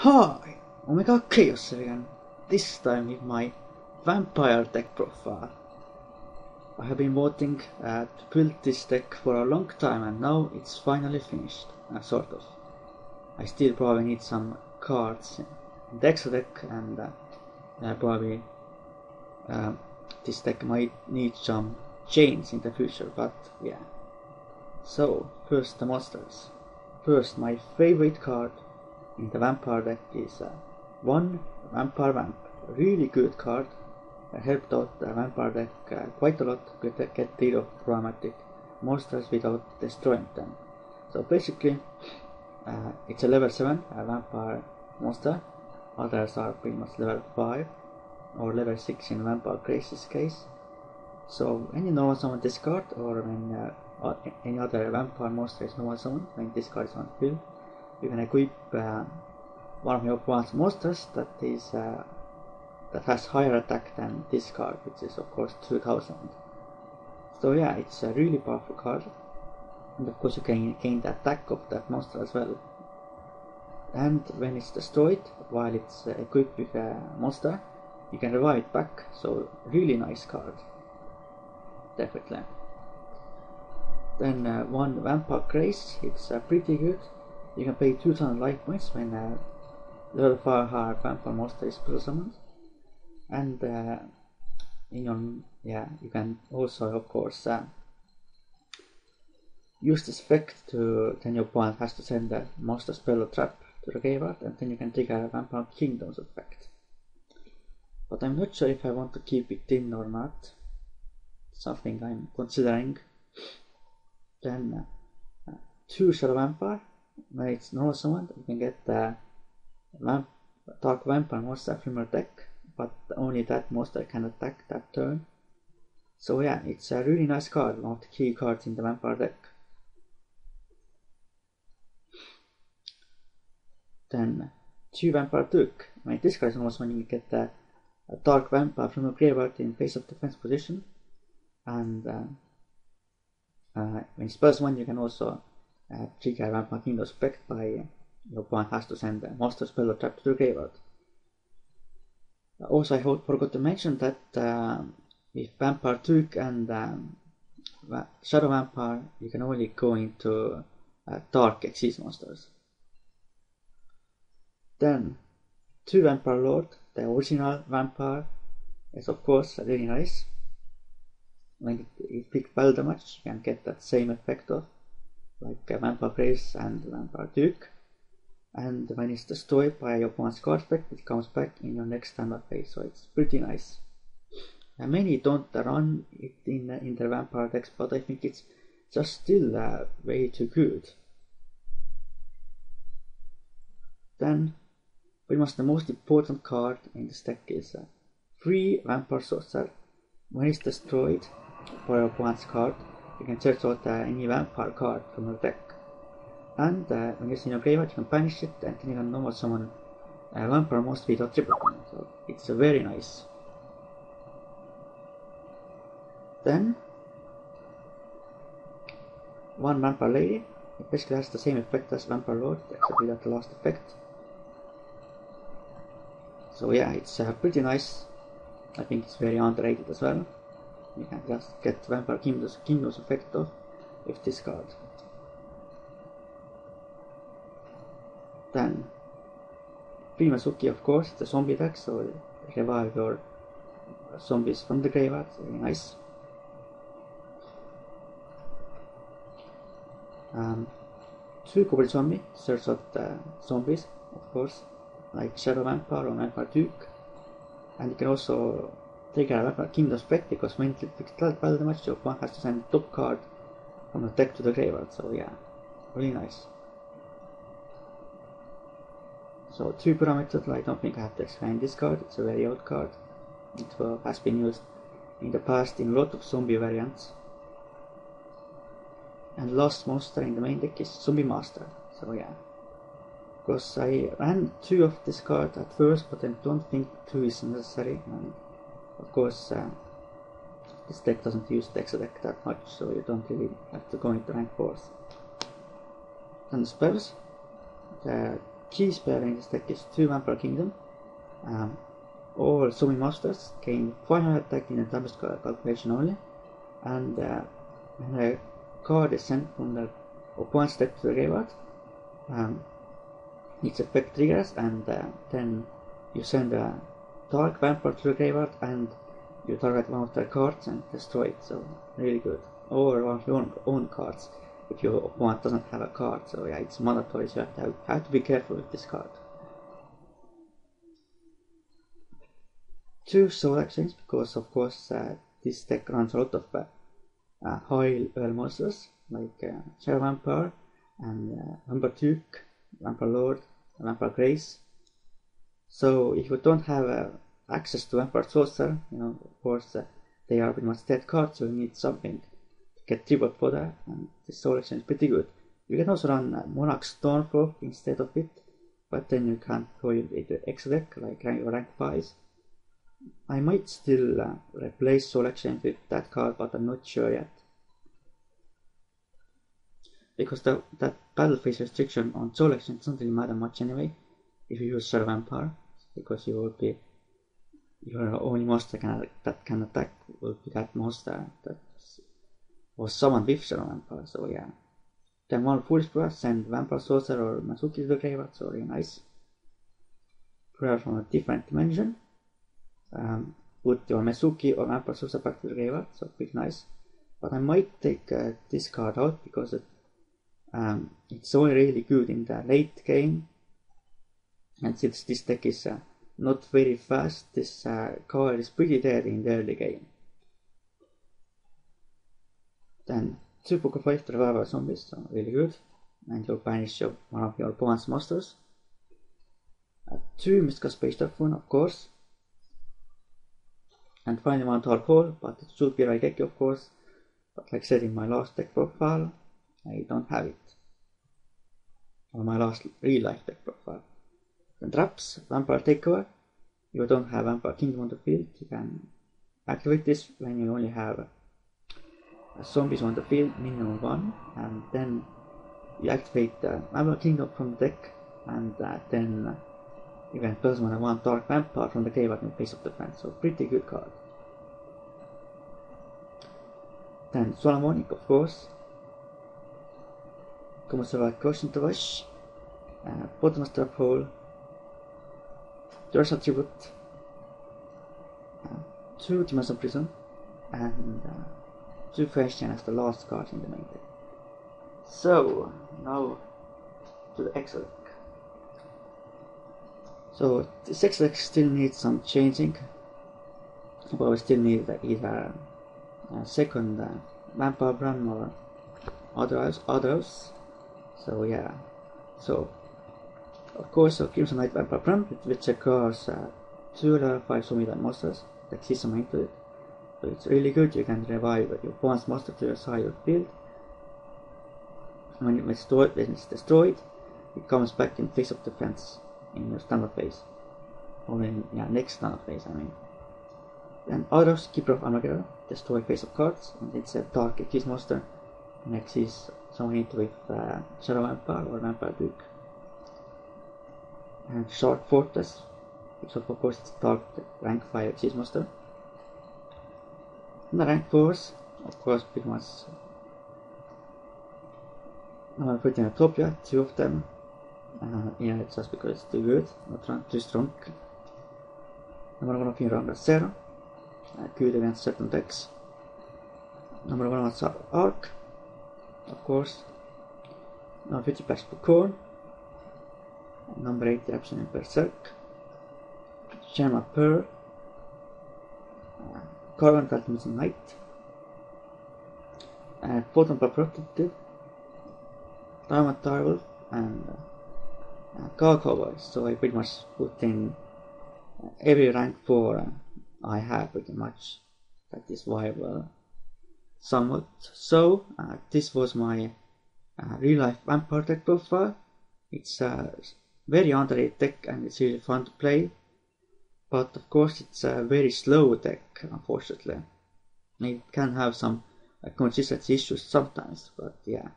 Hi! Omega Chaos again, this time with my vampire deck profile. I have been wanting to build this deck for a long time and now it's finally finished, sort of. I still probably need some cards in the extra deck and probably this deck might need some change in the future, but yeah. So, first the monsters. First, my favorite card in the vampire deck is one Vampire Vamp. Really good card. Helped out the vampire deck quite a lot to get rid of problematic monsters without destroying them. So basically, it's a level 7 vampire monster. Others are pretty much level 5 or level 6 in Vampire Grace's case. So any normal summon this card, or when any other vampire monster is normal summon, when this card is on the field, you can equip one of your opponent's monsters that has higher attack than this card, which is of course 2000. So yeah, it's a really powerful card, and of course you can gain the attack of that monster as well. And when it's destroyed while it's equipped with a monster, you can revive it back, so really nice card. Definitely. Then one Vampire Grace, it's pretty good. You can pay 2000 life points when level 5 hard vampire monster is puzzle summoned. And you can also of course use this effect to, then your opponent has to send a monster spell or trap to the graveyard, and then you can trigger a Vampire Kingdoms effect. But I'm not sure if I want to keep it in or not. Something I'm considering. Then 2 Shadow Vampire. When it's normal summoned, you can get the Dark Vampire monster from your deck, but only that monster can attack that turn. So yeah, it's a really nice card, one of the key cards in the vampire deck. Then 2 Vampire Duke. When this card is normal summoned, you get a Dark Vampire from your graveyard in face of defense position. And when it's plus 1, you can also trigger Vampire Kingdoms effect by your opponent has to send a monster spell or trap to the graveyard. Also, I forgot to mention that with Vampire Duke and Shadow Vampire, you can only go into Dark Exceed monsters. Then 2 Vampire Lord, the original Vampire, is of course really nice. When it picks battle damage, you can get that same effect of like Vampire Grace and Vampire Duke. And when it's destroyed by your opponent's card effect, it comes back in your next standard phase, so it's pretty nice. And many don't run it in their vampire decks, but I think it's just still way too good. Then, pretty much the most important card in this deck is 3 Vampire Sorcerer. When it's destroyed by your opponent's card, you can search out any vampire card from your deck. And when it's in your graveyard, you can banish it, and then you can normal summon a vampire monster without tripling. So it's very nice. Then 1 Vampire Lady. It basically has the same effect as Vampire Lord, except without the last effect. So yeah, it's pretty nice. I think it's very underrated as well. You can just get Vampire Kingdoms effect off with this card. Then Primasuki, of course, the zombie deck, so revive your zombies from the graveyard, very nice. 2 Goblin Zombie, search out zombies, of course, like Shadow Vampire or Vampire Duke. And you can also take a Vampire Kingdoms effect, because when it picks battle damage, your opponent has to send the top card from the deck to the graveyard, so yeah, really nice. So 3 parameters, I don't think I have to explain this card, it's a very old card. It has been used in the past in a lot of zombie variants. And last monster in the main deck is Zombie Master, so yeah. Because I ran 2 of this card at first, but I don't think 2 is necessary. And of course, this deck doesn't use the extra deck that much, so you don't really have to go into rank 4s. Then the spells. The key spell in this deck is 2 Vampire Kingdom. All zombie monsters gain 500 attack in the damage calculation only, and when a card is sent from the opponent's deck to the graveyard, its effect triggers, and then you send a dark vampire to the graveyard and you target one of their cards and destroy it, so really good. Or one of your own cards if your opponent doesn't have a card, so yeah, it's mandatory, so you have to be careful with this card. 2 soul exchange, because of course this deck runs a lot of high level monsters like Shadow Vampire and Vampire Duke, Vampire Lord, and Vampire Grace. So if you don't have access to Vampire Sorcerer, of course they are pretty much dead cards, so you need something to get triple for that, and this soul exchange is pretty good. You can also run Monarch Stormfall instead of it, but then you can't throw it into extra deck like rank 5s. I might still replace Soul Exchange with that card, but I'm not sure yet. Because that battle phase restriction on Soul Exchange doesn't really matter much anyway if you use Shadow Vampire, because you will be your only monster that can attack will be that monster that was summoned with Shadow Vampire, so yeah. Then one Foolish Prayer, send Vampire Sorcerer or Masuki to the graveyard, so really nice. Prayer from a different dimension. Put your Mesuki or Vampire Sorcerer back to the graveyard, so pretty nice. But I might take this card out because it's only really good in the late game, and since this deck is not very fast, this card is pretty dead in the early game. Then 2 Book of Life to revive zombies, so really good, and you'll banish one of your opponent's monsters. 2 Mystical Space Typhoon, of course. And finally 1 Dark Hole, but it should be Raigeki, of course. But like I said in my last deck profile, I don't have it. Or my last real life deck profile. Then Traps, Vampire Takeover. If you don't have Vampire Kingdom on the field, you can activate this when you only have zombies on the field, minimum 1. And then you activate the Vampire Kingdom from the deck, and then you can plus 1 Dark Vampire from the graveyard in face of defense, so pretty good card. Then Solomonic, of course. Commercial Quotient Rush, Bottomless Trap Hole, Dur's Attribute, 2 Dimensional Prison, and 2 Fashion as the last card in the main deck. So, now to the extra deck. So this extra deck still needs some changing, but we still need either a second Vampire Brand or others. So yeah, so of course Crimson Knight Vampire Brand, which occurs 2 level 5 zombie monsters that season into it. So it's really good. You can revive your opponent's monster to your side of the field. When it's destroyed, it comes back in face of defense in your standard phase, or in next standard phase, I mean. Then others, Keeper of Armageddon, destroy face of cards, and it's a dark Eclipse monster. Next is someone into with Shadow Vampire or Vampire Duke. And Shard Fortress, which of course it's dark rank 5 Eclipse monster. And the rank 4s, of course, pretty much. I'm putting a Utopia, 2 of them. Yeah, it's just because it's too good, not too strong. Number 1 of Inranga 0, good against certain decks. Number 1 was Arc, of course. Number 50 Black Corn. Number 8 Eruption in Berserk. Gem of Pearl. Carbon Transmuting Knight. Photon Protective. Diamond Direwolf and Cowboys. So I pretty much put in every rank 4 I have pretty much that is viable somewhat. So this was my real life Vampire deck profile. It's a very underrated deck and it's really fun to play, but of course it's a very slow deck, unfortunately. It can have some consistency issues sometimes, but yeah.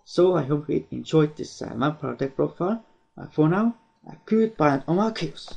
So I hope you enjoyed this Vampire deck profile. For now, goodbye and Oma Khaos.